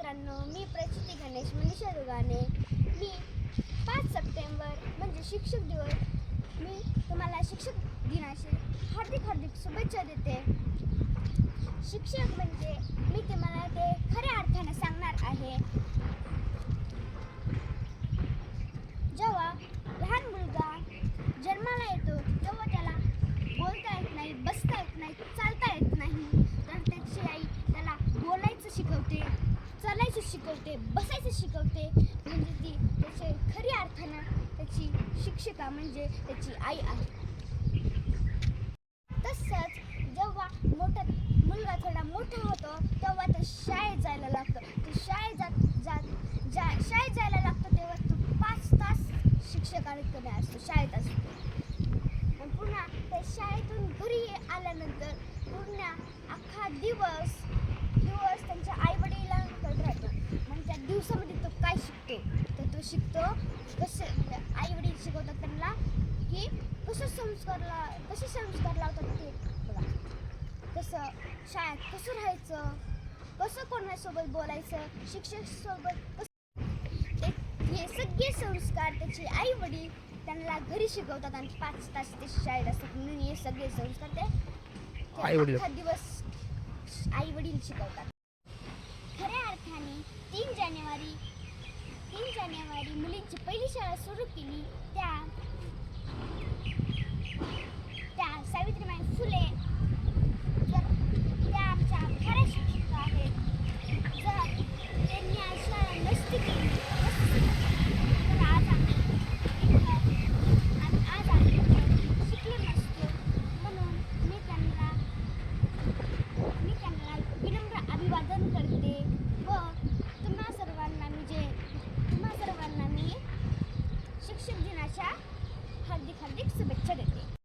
मित्रांनो, मी प्रचिती गणेश मनीषा दुगाने. मी 5 सप्टेंबर म्हणजे शिक्षक दिवस, मी तुम्हाला शिक्षक दिनाची हार्दिक हार्दिक शुभेच्छा देते. शिक्षक म्हणजे मी तुम्हाला ते खऱ्या अर्थाने सांगणार आहे. जेव्हा लहान मुलगा जन्माला येतो तेव्हा त्याला बोलता येत नाही, बसता येत नाही, चालता येत नाही, तर त्याची आई त्याला बोलायचं शिकवते, चालायचं शिकवते, बसायचं शिकवते. म्हणजे ती त्याच्या खऱ्या अर्थानं त्याची शिक्षिका म्हणजे त्याची आई आहे. तसंच जेव्हा मुलगा थोडा मोठा होतो तेव्हा तो शाळेत जायला लागतो. तो शाळेत जायला लागतो तेव्हा तो 5 तास शिक्षकांकडे असतो, शाळेत असतो. पण पुन्हा त्या शाळेतून घरी आल्यानंतर पूर्ण अख्खा दिवस त्यांच्या आईवडिलांकडे राहतो. मग त्या दिवसामध्ये तो काय शिकतो, तर तो शिकतो कसं आईवडील शिकवतात त्यांना की कसे संस्कार लावतात ते बघा. कसं शाळेत कसं राहायचं, कसं कोणासोबत बोलायचं, शिक्षकासोबत हे सगळे संस्कार त्याचे आई वडील त्यांना घरी शिकवतात. आणि 5 तास ते शाळेत असतात म्हणून हे सगळे संस्कार ते अख्खा दिवस आई वडील शिकवतात. खऱ्या अर्थाने 3 जानेवारी मुलींची पहिली शाळा सुरू केली त्या सावित्रीबाई फुले. तर त्या आमच्या खऱ्या शिक्षिका आहेत. जर त्यांनी आज शाळा नसती केली तर आज आम्ही शिकलो नसतो. म्हणून मी त्यांना विनम्र अभिवादन करते व तुम्हा सर्वांना मी शिक्षक दिनाच्या हार्दिक शुभेच्छा देते.